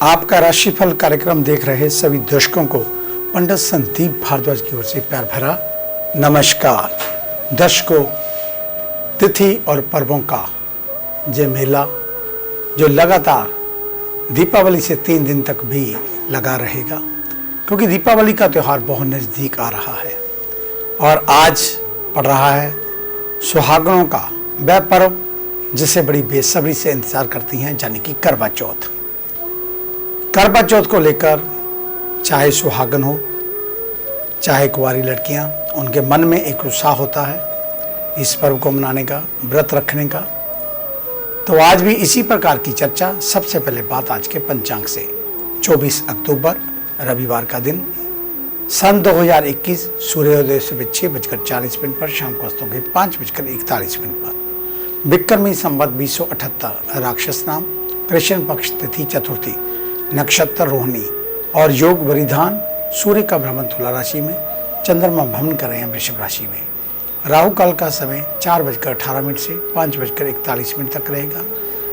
आपका राशिफल कार्यक्रम देख रहे सभी दर्शकों को पंडित संदीप भारद्वाज की ओर से प्यार भरा नमस्कार। दर्शकों, तिथि और पर्वों का ये मेला जो लगातार दीपावली से 3 दिन तक भी लगा रहेगा, क्योंकि दीपावली का त्यौहार बहुत नज़दीक आ रहा है और आज पड़ रहा है सुहागनों का वह पर्व जिसे बड़ी बेसब्री से इंतजार करती हैं, यानी कि करवा चौथ। करवा चौथ को लेकर चाहे सुहागन हो चाहे कुंवारी लड़कियां, उनके मन में एक उत्साह होता है इस पर्व को मनाने का, व्रत रखने का। तो आज भी इसी प्रकार की चर्चा। सबसे पहले बात आज के पंचांग से। 24 अक्टूबर रविवार का दिन, सन 2021, सूर्योदय से 6:40 पर, शाम को अस्तों के 5:41 पर, विक्रमी संवत 2078, राक्षस नाम, कृष्ण पक्ष तिथि चतुर्थी, नक्षत्र रोहिणी और योग वरिधान। सूर्य का भ्रमण तुला राशि में, चंद्रमा भ्रमण कर रहे हैं वृषभ राशि में। राहु काल का समय 4:18 से 5:41 तक रहेगा।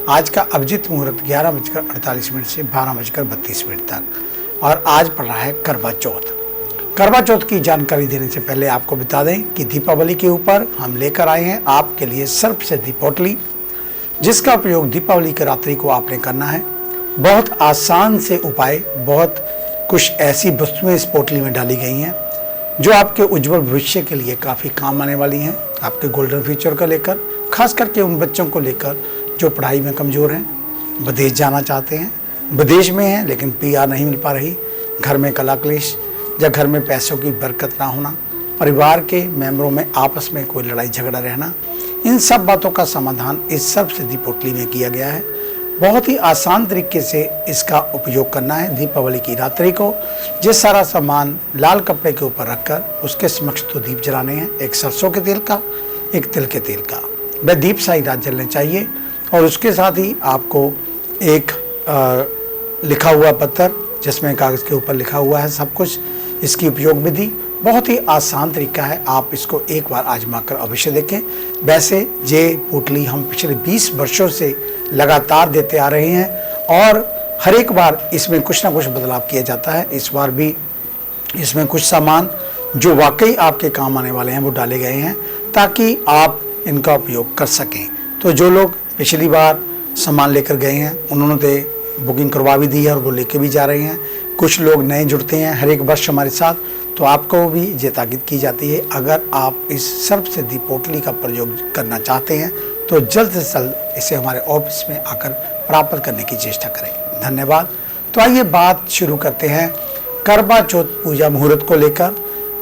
आज का अभिजीत मुहूर्त 11:48 से 12:32 तक और आज पड़ रहा है करवा चौथ। करवा चौथ की जानकारी देने से पहले आपको बता दें कि दीपावली के ऊपर हम लेकर आए हैं आपके लिए सर्प सिद्धि पोटली, जिसका उपयोग दीपावली की रात्रि को आपने करना है। बहुत आसान से उपाय, बहुत कुछ ऐसी वस्तुएं इस पोटली में डाली गई हैं जो आपके उज्जवल भविष्य के लिए काफ़ी काम आने वाली हैं, आपके गोल्डन फ्यूचर को लेकर, खास करके उन बच्चों को लेकर जो पढ़ाई में कमज़ोर हैं, विदेश जाना चाहते हैं, विदेश में हैं लेकिन पीआर नहीं मिल पा रही, घर में कलह क्लेश या घर में पैसों की बरकत ना होना, परिवार के मेंबरों में आपस में कोई लड़ाई झगड़ा रहना, इन सब बातों का समाधान इस सर्प सिद्धि पोटली में किया गया है। बहुत ही आसान तरीके से इसका उपयोग करना है। दीपावली की रात्रि को ये सारा सामान लाल कपड़े के ऊपर रखकर उसके समक्ष 2 दीप जलाने हैं, एक सरसों के तेल का, एक तिल के तेल का। वह दीप सारी रात जलने चाहिए और उसके साथ ही आपको एक लिखा हुआ पत्थर जिसमें कागज़ के ऊपर लिखा हुआ है सब कुछ। इसकी उपयोग विधि बहुत ही आसान तरीका है, आप इसको एक बार आजमा कर अवश्य देखें। वैसे ये पोटली हम पिछले 20 वर्षों से लगातार देते आ रहे हैं और हर एक बार इसमें कुछ ना कुछ बदलाव किया जाता है। इस बार भी इसमें कुछ सामान जो वाकई आपके काम आने वाले हैं वो डाले गए हैं ताकि आप इनका उपयोग कर सकें। तो जो लोग पिछली बार सामान लेकर गए हैं उन्होंने तो बुकिंग करवा भी दी है और वो लेके भी जा रहे हैं। कुछ लोग नए जुड़ते हैं हर एक वर्ष हमारे साथ, तो आपको भी ये ताकीद की जाती है, अगर आप इस सर्प सिद्धि पोटली का प्रयोग करना चाहते हैं तो जल्द से जल्द इसे हमारे ऑफिस में आकर प्राप्त करने की चेष्टा करें। धन्यवाद। तो आइए बात शुरू करते हैं करवा चौथ पूजा मुहूर्त को लेकर,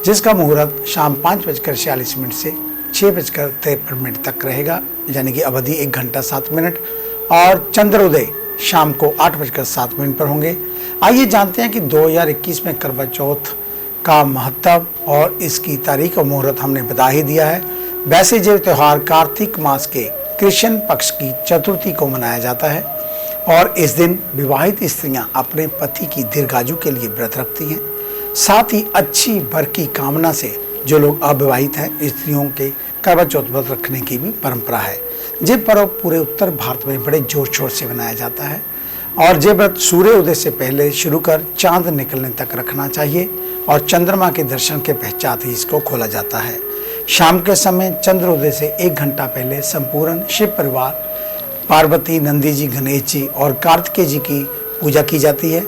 जिसका मुहूर्त शाम 5:46 से 6:53 तक रहेगा, यानी कि अवधि 1 घंटा 7 मिनट, और चंद्रोदय शाम को 8:07 पर होंगे। आइए जानते हैं कि 2021 में करवा चौथ का महत्व और इसकी तारीख और मुहूर्त हमने बता ही दिया है। वैसे ये त्यौहार कार्तिक मास के कृष्ण पक्ष की चतुर्थी को मनाया जाता है और इस दिन विवाहित स्त्रियां अपने पति की दीर्घायु के लिए व्रत रखती हैं। साथ ही अच्छी वर की कामना से जो लोग अविवाहित हैं, स्त्रियों के करवा चौथ व्रत रखने की भी परंपरा है। ये पर्व पूरे उत्तर भारत में बड़े जोर शोर से मनाया जाता है और ये व्रत सूर्य उदय से पहले शुरू कर चांद निकलने तक रखना चाहिए और चंद्रमा के दर्शन के पश्चात ही इसको खोला जाता है। शाम के समय चंद्रोदय से 1 घंटा पहले संपूर्ण शिव परिवार, पार्वती, नंदी जी, गणेश जी और कार्तिकेय जी की पूजा की जाती है।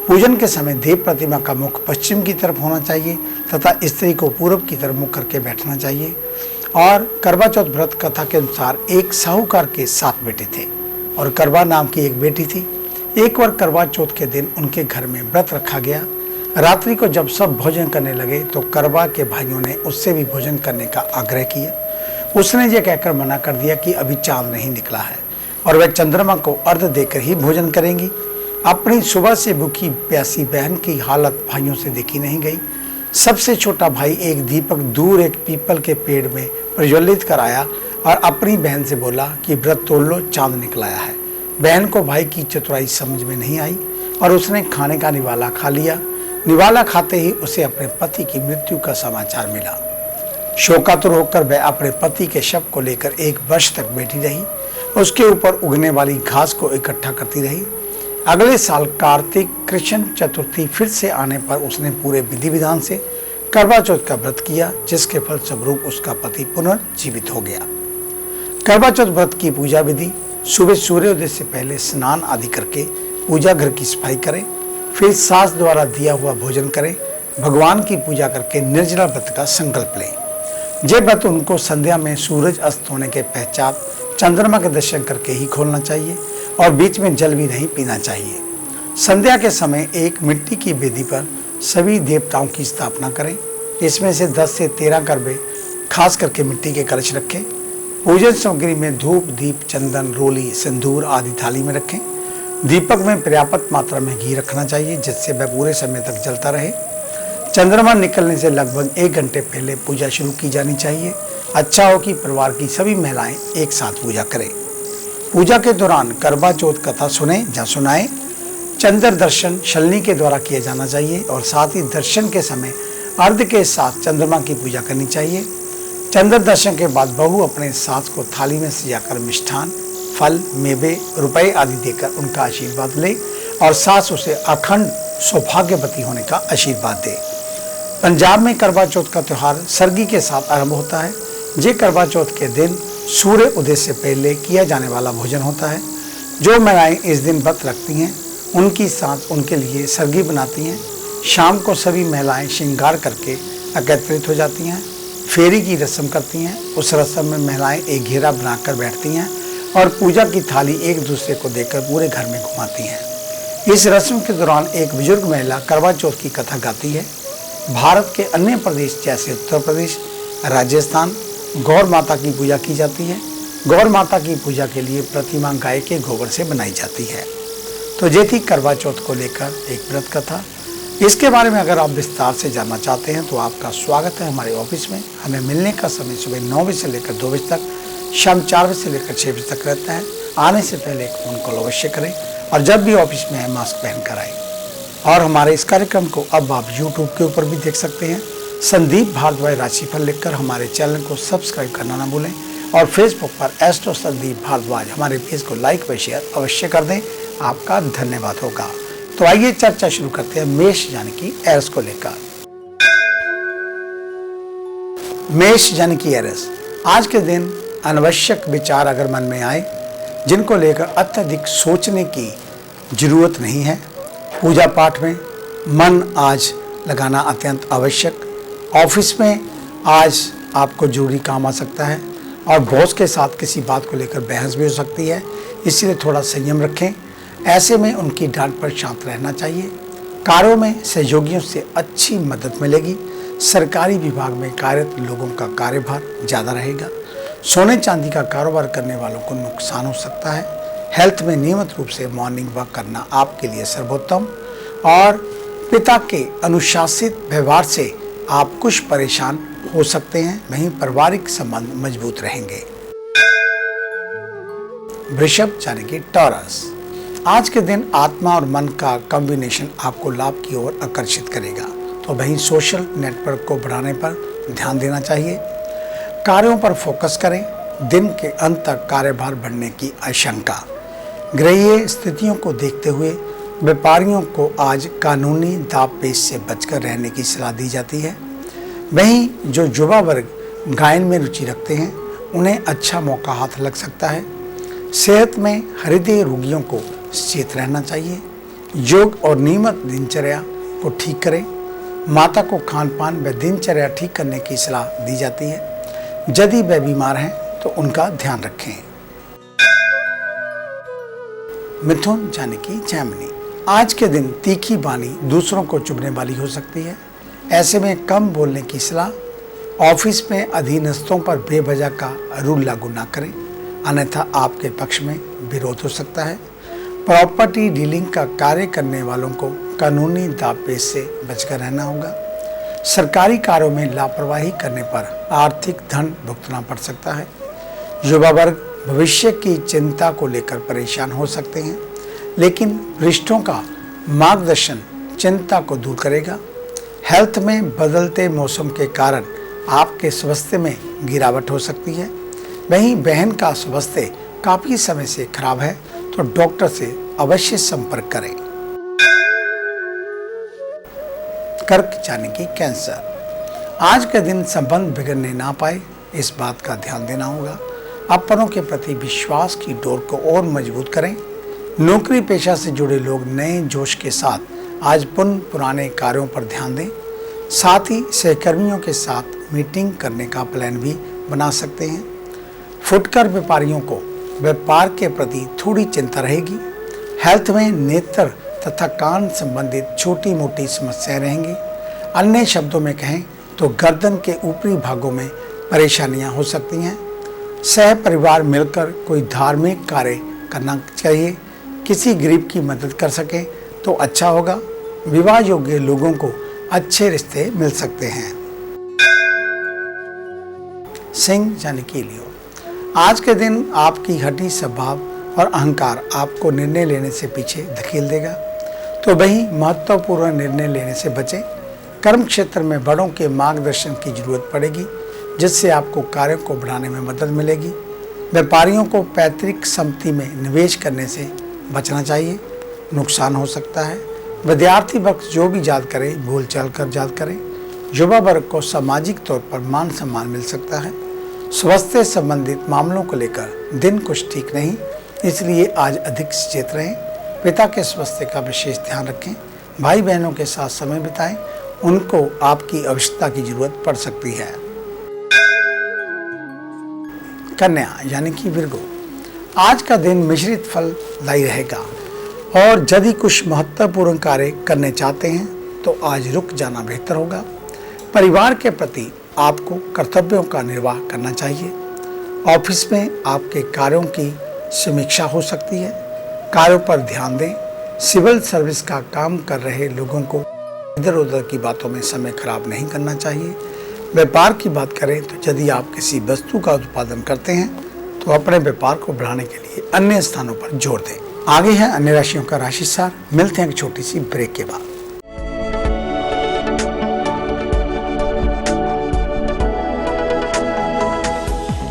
पूजन के समय देव प्रतिमा का मुख पश्चिम की तरफ होना चाहिए तथा स्त्री को पूर्व की तरफ मुख करके बैठना चाहिए। और करवा चौथ व्रत कथा के अनुसार एक साहूकार के 7 बेटे थे और करवा नाम की एक बेटी थी। एक बार करवा चौथ के दिन उनके घर में व्रत रखा गया। रात्रि को जब सब भोजन करने लगे तो करवा के भाइयों ने उससे भी भोजन करने का आग्रह किया। उसने ये कहकर मना कर दिया कि अभी चांद नहीं निकला है और वह चंद्रमा को अर्घ देकर ही भोजन करेंगी। अपनी सुबह से भूखी प्यासी बहन की हालत भाइयों से देखी नहीं गई। सबसे छोटा भाई एक दीपक दूर एक पीपल के पेड़ में प्रज्वलित कराया और अपनी बहन से बोला कि व्रत तोड़ लो, चांद निकलाया है। बहन को भाई की चतुराई समझ में नहीं आई और उसने खाने का निवाला खा लिया। निवाला खाते ही उसे अपने पति की मृत्यु का समाचार मिला। शोकातुर होकर वह अपने पति के शव को लेकर 1 वर्ष तक बैठी रही। उसके ऊपर उगने वाली घास को इकट्ठा करती रही। अगले साल कार्तिक कृष्ण चतुर्थी फिर से आने पर उसने पूरे विधि विधान से करवा चौथ का व्रत किया, जिसके फलस्वरूप उसका पति पुनर्जीवित हो गया। करवा चौथ व्रत की पूजा विधि: सुबह सूर्योदय से पहले स्नान आदि करके पूजा घर की सफाई करें, फिर सास द्वारा दिया हुआ भोजन करें, भगवान की पूजा करके निर्जला व्रत का संकल्प लें। ये व्रत उनको संध्या में सूरज अस्त होने के पश्चात चंद्रमा के दर्शन करके ही खोलना चाहिए और बीच में जल भी नहीं पीना चाहिए। संध्या के समय एक मिट्टी की वेदी पर सभी देवताओं की स्थापना करें। इसमें से 10 से 13 करबे खास करके मिट्टी के कलश रखें। पूजन सामग्री में धूप, दीप, चंदन, रोली, सिंदूर आदि थाली में रखें। दीपक में पर्याप्त मात्रा में घी रखना चाहिए, जिससे वह पूरे समय तक जलता रहे। चंद्रमा निकलने से लगभग 1 घंटे पहले पूजा शुरू की जानी चाहिए। अच्छा हो कि परिवार की सभी महिलाएं एक साथ पूजा करें। पूजा के दौरान करवा चौथ कथा सुने या सुनाएं। चंद्र दर्शन छलनी के द्वारा किया जाना चाहिए और साथ ही दर्शन के समय अर्घ्य के साथ चंद्रमा की पूजा करनी चाहिए। चंद्र दर्शन के बाद बहू अपने सास को थाली में सजाकर मिष्ठान, फल, मेवे, रुपए आदि देकर उनका आशीर्वाद ले और सास उसे अखंड सौभाग्यवती होने का आशीर्वाद दे। पंजाब में करवा चौथ का त्यौहार सरगी के साथ आरंभ होता है। ये करवा चौथ के दिन सूर्य उदय से पहले किया जाने वाला भोजन होता है। जो महिलाएं इस दिन व्रत रखती हैं उनकी सास उनके लिए सरगी बनाती हैं। शाम को सभी महिलाएं श्रृंगार करके एकत्रित हो जाती हैं, फेरी की रस्म करती हैं। उस रस्म में महिलाएं एक घेरा बनाकर बैठती हैं और पूजा की थाली एक दूसरे को देकर पूरे घर में घुमाती हैं। इस रस्म के दौरान एक बुजुर्ग महिला करवा चौथ की कथा गाती है। भारत के अन्य प्रदेश जैसे उत्तर प्रदेश, राजस्थान गौर माता की पूजा की जाती है। गौर माता की पूजा के लिए प्रतिमा गाय के गोबर से बनाई जाती है। तो ये थी करवा चौथ को लेकर एक व्रत कथा। इसके बारे में अगर आप विस्तार से जानना चाहते हैं तो आपका स्वागत है हमारे ऑफिस में। हमें मिलने का समय सुबह 9 बजे से लेकर 2 बजे तक, शाम 4 बजे से लेकर 6 बजे तक रहता है। आने से पहले एक फ़ोन कॉल अवश्य करें और जब भी ऑफिस में आए मास्क पहन कर आए। और हमारे इस कार्यक्रम को अब आप यूट्यूब के ऊपर भी देख सकते हैं। संदीप भारद्वाज राशिफल लिखकर हमारे चैनल को सब्सक्राइब करना ना भूलें और फेसबुक पर एस्ट्रो संदीप भारद्वाज हमारे पेज को लाइक व शेयर अवश्य कर दें। आपका धन्यवाद होगा। तो आइए चर्चा शुरू करते हैं मेष यानी कि एरिस को लेकर। मेष यानी कि एरिस, आज के दिन अनावश्यक विचार अगर मन में आए जिनको लेकर अत्यधिक सोचने की जरूरत नहीं है। पूजा पाठ में मन आज लगाना अत्यंत आवश्यक। ऑफिस में आज आपको जरूरी काम आ सकता है और बॉस के साथ किसी बात को लेकर बहस भी हो सकती है, इसलिए थोड़ा संयम रखें। ऐसे में उनकी डांट पर शांत रहना चाहिए। कार्यों में सहयोगियों से अच्छी मदद मिलेगी। सरकारी विभाग में कार्यरत लोगों का कार्यभार ज़्यादा रहेगा। सोने चांदी का कारोबार करने वालों को नुकसान हो सकता है। हेल्थ में नियमित रूप से मॉर्निंग वॉक करना आपके लिए सर्वोत्तम। और पिता के अनुशासित व्यवहार से आप कुछ परेशान हो सकते हैं, वहीं पारिवारिक संबंध मजबूत रहेंगे। वृषभ यानी कि टॉरस, आज के दिन आत्मा और मन का कॉम्बिनेशन आपको लाभ की ओर आकर्षित करेगा। तो वहीं सोशल नेटवर्क को बढ़ाने पर ध्यान देना चाहिए। कार्यों पर फोकस करें। दिन के अंत तक कार्यभार बढ़ने की आशंका। ग्रहीय स्थितियों को देखते हुए व्यापारियों को आज कानूनी दावपेच से बचकर रहने की सलाह दी जाती है। वहीं जो युवा वर्ग गायन में रुचि रखते हैं उन्हें अच्छा मौका हाथ लग सकता है। सेहत में हृदय रोगियों को सचेत रहना चाहिए। योग और नियमित दिनचर्या को ठीक करें। माता को खान पान व दिनचर्या ठीक करने की सलाह दी जाती है। यदि वे बीमार हैं तो उनका ध्यान रखें। मिथुन यानी कि जैमिनी, आज के दिन तीखी वाणी दूसरों को चुभने वाली हो सकती है। ऐसे में कम बोलने की सलाह। ऑफिस में अधीनस्थों पर बेवजह का रूल लागू ना करें, अन्यथा आपके पक्ष में विरोध हो सकता है। प्रॉपर्टी डीलिंग का कार्य करने वालों को कानूनी दावपेच से बचकर रहना होगा। सरकारी कार्यों में लापरवाही करने पर आर्थिक धन भुगतना पड़ सकता है। युवा वर्ग भविष्य की चिंता को लेकर परेशान हो सकते हैं, लेकिन वरिष्ठों का मार्गदर्शन चिंता को दूर करेगा। हेल्थ में बदलते मौसम के कारण आपके स्वास्थ्य में गिरावट हो सकती है। वहीं बहन का स्वास्थ्य काफ़ी समय से खराब है, तो डॉक्टर से अवश्य संपर्क करें। कर्क यानी कि कैंसर, आज के दिन संबंध बिगड़ने ना पाए, इस बात का ध्यान देना होगा। अपनों के प्रति विश्वास की डोर को और मजबूत करें। नौकरी पेशा से जुड़े लोग नए जोश के साथ आज पुराने कार्यों पर ध्यान दें। साथ ही सहकर्मियों के साथ मीटिंग करने का प्लान भी बना सकते हैं। फुटकर व्यापारियों को व्यापार के प्रति थोड़ी चिंता रहेगी। हेल्थ में नेत्र तथा कान संबंधित छोटी मोटी समस्याएं रहेंगी। अन्य शब्दों में कहें तो गर्दन के ऊपरी भागों में परेशानियां हो सकती हैं। सह परिवार मिलकर कोई धार्मिक कार्य करना चाहिए। किसी गरीब की मदद कर सके तो अच्छा होगा। विवाह योग्य लोगों को अच्छे रिश्ते मिल सकते हैं। सिंह यानी कि लियो, आज के दिन आपकी हठी स्वभाव और अहंकार आपको निर्णय लेने से पीछे धकेल देगा, तो वही महत्वपूर्ण निर्णय लेने से बचें। कर्म क्षेत्र में बड़ों के मार्गदर्शन की जरूरत पड़ेगी, जिससे आपको कार्यों को बढ़ाने में मदद मिलेगी। व्यापारियों को पैतृक संपत्ति में निवेश करने से बचना चाहिए, नुकसान हो सकता है। विद्यार्थी वर्ग जो भी याद करे भूल चल कर याद करें। युवा वर्ग को सामाजिक तौर पर मान सम्मान मिल सकता है। स्वास्थ्य से संबंधित मामलों को लेकर दिन कुछ ठीक नहीं, इसलिए आज अधिक सचेत रहें। पिता के स्वास्थ्य का विशेष ध्यान रखें। भाई बहनों के साथ समय बिताएं, उनको आपकी आवश्यकता की जरूरत पड़ सकती है। कन्या यानी कि विर्गो, आज का दिन मिश्रित फलदायी रहेगा और यदि कुछ महत्वपूर्ण कार्य करने चाहते हैं तो आज रुक जाना बेहतर होगा। परिवार के प्रति आपको कर्तव्यों का निर्वाह करना चाहिए। ऑफिस में आपके कार्यों की समीक्षा हो सकती है। कार्यों पर ध्यान दें। सिविल सर्विस का काम कर रहे लोगों को इधर उधर की बातों में समय खराब नहीं करना चाहिए। व्यापार की बात करें तो यदि आप किसी वस्तु का उत्पादन करते हैं तो अपने व्यापार को बढ़ाने के लिए अन्य स्थानों पर जोर दें। आगे है अन्य राशियों का राशि सार। मिलते हैं एक छोटी सी ब्रेक के बाद।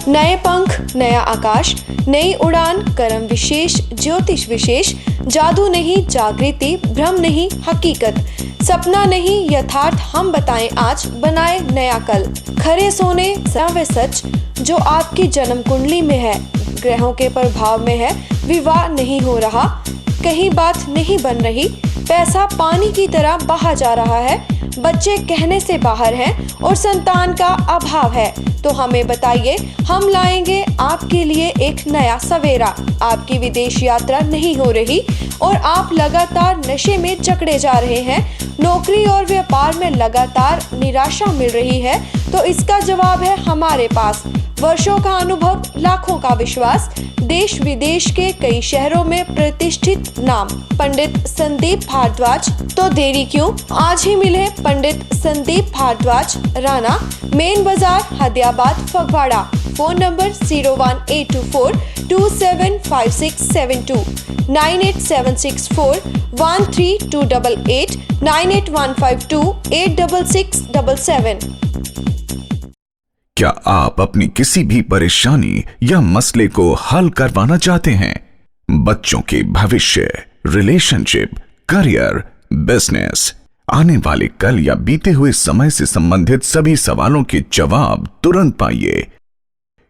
नए पंख, नया आकाश, नई उड़ान, कर्म विशेष, ज्योतिष विशेष, जादू नहीं जागृति, भ्रम नहीं हकीकत, सपना नहीं यथार्थ, हम बताएं आज, बनाए नया कल। खरे सोने व सच जो आपकी जन्म कुंडली में है, ग्रहों के प्रभाव में है, विवाह नहीं हो रहा, कहीं बात नहीं बन रही, पैसा पानी की तरह बहा जा रहा है, बच्चे कहने से बाहर हैं और संतान का अभाव है, तो हमें बताइए, हम लाएंगे आपके लिए एक नया सवेरा। आपकी विदेश यात्रा नहीं हो रही और आप लगातार नशे में जकड़े जा रहे हैं, नौकरी और व्यापार में लगातार निराशा मिल रही है, तो इसका जवाब है हमारे पास। वर्षों का अनुभव, लाखों का विश्वास, देश विदेश के कई शहरों में प्रतिष्ठित नाम पंडित संदीप भारद्वाज। तो देरी क्यों, आज ही मिले पंडित संदीप भारद्वाज, राणा, मेन बाजार, हदियाबाद, फगवाड़ा। Phone number 01824 275672, 9876413288, 98152 86677। क्या आप अपनी किसी भी परेशानी या मसले को हल करवाना चाहते हैं? बच्चों के भविष्य, रिलेशनशिप, करियर, बिजनेस, आने वाले कल या बीते हुए समय से संबंधित सभी सवालों के जवाब तुरंत पाइए।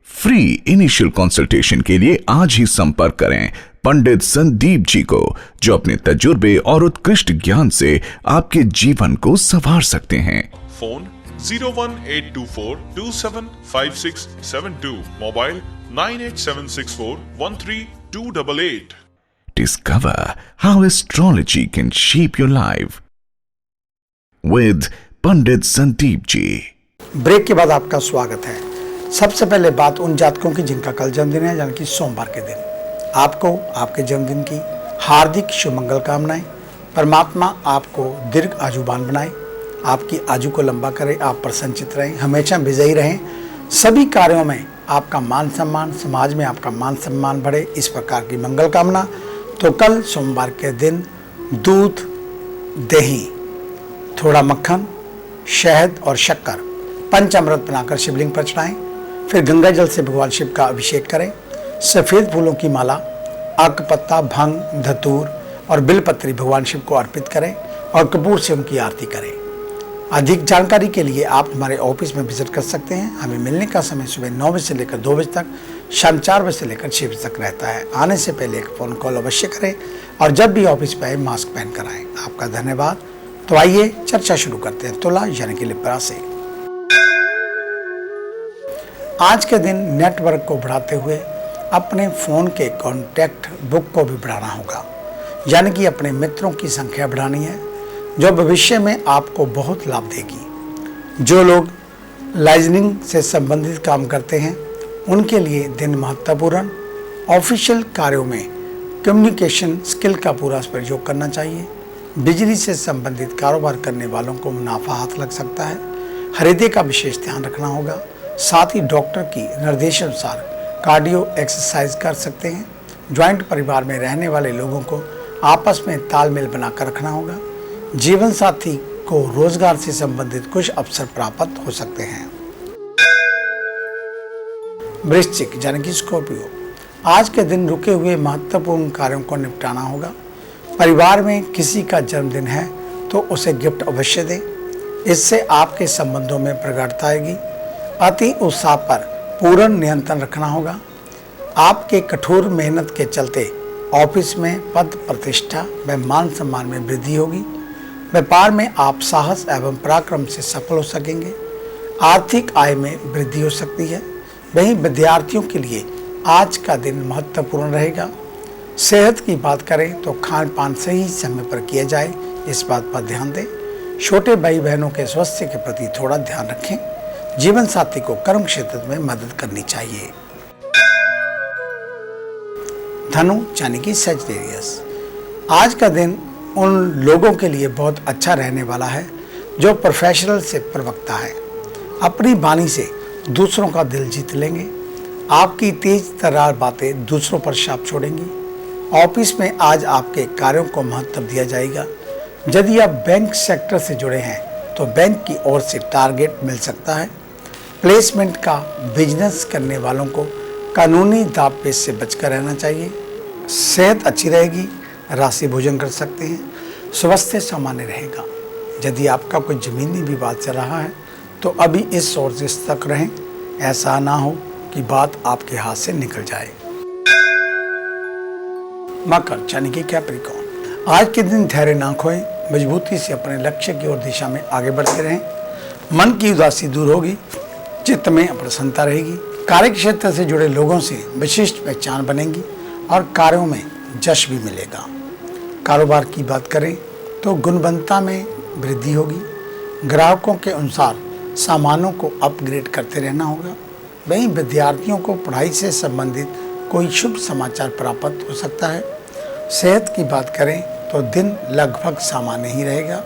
फ्री इनिशियल कंसल्टेशन के लिए आज ही संपर्क करें पंडित संदीप जी को, जो अपने तजुर्बे और उत्कृष्ट ज्ञान से आपके जीवन को संवार सकते हैं। Phone 01824275672, mobile 9876413288। Discover how astrology can shape your life with Pandit Sandeep ji. Break के बाद आपका स्वागत है। सबसे पहले बात उन जातकों की जिनका कल जन्मदिन है, यानी कि सोमवार के दिन। आपको आपके जन्मदिन की हार्दिक शुभ मंगल कामनाएं। परमात्मा आपको दीर्घ आयुवान बनाए, आपकी आयु को लंबा करे, आप प्रसन्नचित रहें, हमेशा विजयी रहें, सभी कार्यों में आपका मान सम्मान, समाज में आपका मान सम्मान बढ़े, इस प्रकार की मंगल कामना। तो कल सोमवार के दिन दूध, दही, थोड़ा मक्खन, शहद और शक्कर पंचामृत बनाकर शिवलिंग पर चढ़ाएं। फिर गंगा जल से भगवान शिव का अभिषेक करें। सफ़ेद फूलों की माला अकपत्ता, भंग, धतूर और बिलपत्री भगवान शिव को अर्पित करें और कपूर से उनकी आरती करें। अधिक जानकारी के लिए आप हमारे ऑफिस में विजिट कर सकते हैं। हमें मिलने का समय सुबह 9 बजे से लेकर 2 बजे तक, शाम 4 बजे से लेकर 6 बजे तक रहता है। आने से पहले एक फ़ोन कॉल अवश्य करें और जब भी ऑफिस पे आए मास्क पहन कर आएँ। आपका धन्यवाद। तो आइए चर्चा शुरू करते हैं तुला यानी कि लिब्रा से। आज के दिन नेटवर्क को बढ़ाते हुए अपने फ़ोन के कॉन्टैक्ट बुक को भी बढ़ाना होगा, यानी कि अपने मित्रों की संख्या बढ़ानी है, जो भविष्य में आपको बहुत लाभ देगी। जो लोग लाइजनिंग से संबंधित काम करते हैं उनके लिए दिन महत्वपूर्ण। ऑफिशियल कार्यों में कम्युनिकेशन स्किल का पूरा प्रयोग करना चाहिए। बिजली से संबंधित कारोबार करने वालों को मुनाफा हाथ लग सकता है। हृदय का विशेष ध्यान रखना होगा। साथ ही डॉक्टर की निर्देशानुसार कार्डियो एक्सरसाइज कर सकते हैं। ज्वाइंट परिवार में रहने वाले लोगों को आपस में तालमेल बनाकर रखना होगा। जीवन साथी को रोजगार से संबंधित कुछ अवसर प्राप्त हो सकते हैं। वृश्चिक यानी कि स्कॉर्पियो, आज के दिन रुके हुए महत्वपूर्ण कार्यों को निपटाना होगा। परिवार में किसी का जन्मदिन है तो उसे गिफ्ट अवश्य दें, इससे आपके संबंधों में प्रगाढ़ता आएगी। अति उत्साह पर पूर्ण नियंत्रण रखना होगा। आपके कठोर मेहनत के चलते ऑफिस में पद प्रतिष्ठा व मान सम्मान में वृद्धि होगी। व्यापार में आप साहस एवं पराक्रम से सफल हो सकेंगे। आर्थिक आय में वृद्धि हो सकती है। वहीं विद्यार्थियों के लिए आज का दिन महत्वपूर्ण रहेगा। सेहत की बात करें तो खान पान सही समय पर किया जाए, इस बात पर ध्यान दें। छोटे भाई बहनों के स्वास्थ्य के प्रति थोड़ा ध्यान रखें। जीवन साथी को कर्म क्षेत्र में मदद करनी चाहिए। धनु यानी कि सजिटेरियस, आज का दिन उन लोगों के लिए बहुत अच्छा रहने वाला है जो प्रोफेशनल से प्रवक्ता है। अपनी वाणी से दूसरों का दिल जीत लेंगे। आपकी तेज तर्रार बातें दूसरों पर छाप छोड़ेंगी। ऑफिस में आज आपके कार्यों को महत्व दिया जाएगा। यदि आप बैंक सेक्टर से जुड़े हैं तो बैंक की ओर से टारगेट मिल सकता है। प्लेसमेंट का बिजनेस करने वालों को कानूनी दावपेच से बचकर रहना चाहिए। सेहत अच्छी रहेगी। राशि भोजन कर सकते हैं। स्वास्थ्य सामान्य रहेगा। यदि आपका कोई जमीनी विवाद चल रहा है तो अभी इस ओर से सतर्क रहें, ऐसा ना हो कि बात आपके हाथ से निकल जाए। मकर यानी कि कैप्रिकॉर्न, आज के दिन धैर्य ना खोएं, मजबूती से अपने लक्ष्य की ओर दिशा में आगे बढ़ते रहें। मन की उदासी दूर होगी, चित्त में प्रसन्नता रहेगी। कार्य क्षेत्र से जुड़े लोगों से विशिष्ट पहचान बनेगी और कार्यों में यश भी मिलेगा। कारोबार की बात करें तो गुणवत्ता में वृद्धि होगी। ग्राहकों के अनुसार सामानों को अपग्रेड करते रहना होगा। वहीं विद्यार्थियों को पढ़ाई से संबंधित कोई शुभ समाचार प्राप्त हो सकता है। सेहत की बात करें तो दिन लगभग सामान्य ही रहेगा,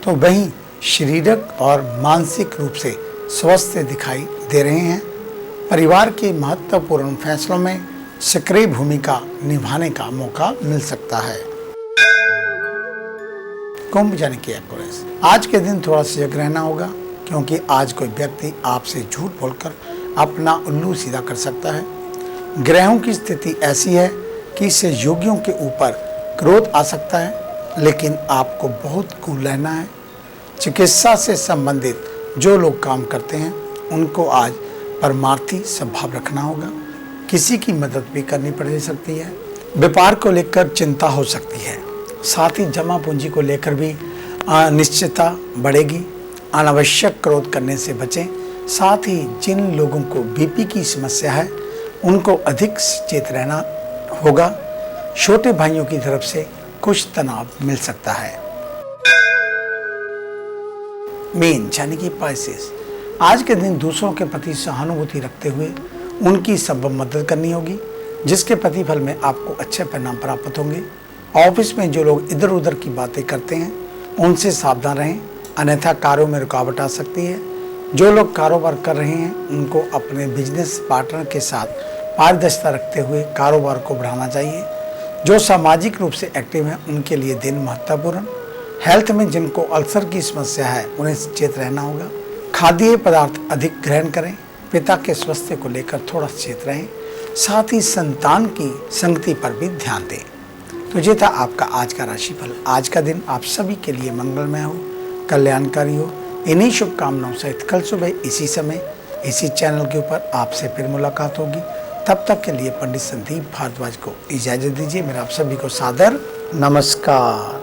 तो वहीं शारीरिक और मानसिक रूप से स्वस्थ दिखाई दे रहे हैं। परिवार के महत्वपूर्ण फैसलों में सक्रिय भूमिका निभाने का मौका मिल सकता है। कुंभ यानी कि एक्वेरियस, आज के दिन थोड़ा सजग रहना होगा, क्योंकि आज कोई व्यक्ति आपसे झूठ बोलकर अपना उल्लू सीधा कर सकता है। ग्रहों की स्थिति ऐसी है कि सहयोगियों के ऊपर क्रोध आ सकता है, लेकिन आपको बहुत कूल रहना है। चिकित्सा से संबंधित जो लोग काम करते हैं उनको आज परमार्थी स्वभाव रखना होगा। किसी की मदद भी करनी पड़ सकती है। व्यापार को लेकर चिंता हो सकती है। साथ ही जमा पूंजी को लेकर भी अनिश्चितता बढ़ेगी। अनावश्यक क्रोध करने से बचें। साथ ही जिन लोगों को बीपी की समस्या है उनको अधिक सचेत रहना होगा। छोटे भाइयों की तरफ से कुछ तनाव मिल सकता है। मीन यानी कि पाइसेस, आज के दिन दूसरों के प्रति सहानुभूति रखते हुए उनकी संभव मदद करनी होगी, जिसके प्रतिफल में आपको अच्छे परिणाम प्राप्त होंगे। ऑफिस में जो लोग इधर उधर की बातें करते हैं उनसे सावधान रहें, अन्यथा कार्यों में रुकावट आ सकती है। जो लोग कारोबार कर रहे हैं उनको अपने बिजनेस पार्टनर के साथ पारदर्शिता रखते हुए कारोबार को बढ़ाना चाहिए। जो सामाजिक रूप से एक्टिव हैं उनके लिए दिन महत्वपूर्ण। हेल्थ में जिनको अल्सर की समस्या है उन्हें सचेत रहना होगा। खाद्य पदार्थ अधिक ग्रहण करें। पिता के स्वास्थ्य को लेकर थोड़ा सचेत रहें। साथ ही संतान की संगति पर भी ध्यान दें। तो ये था आपका आज का राशिफल। आज का दिन आप सभी के लिए मंगलमय हो, कल्याणकारी हो। इन्हीं शुभकामनाओं सहित कल सुबह इसी समय इसी चैनल के ऊपर आपसे फिर मुलाकात होगी। तब तक के लिए पंडित संदीप भारद्वाज को इजाजत दीजिए। मेरा आप सभी को सादर नमस्कार।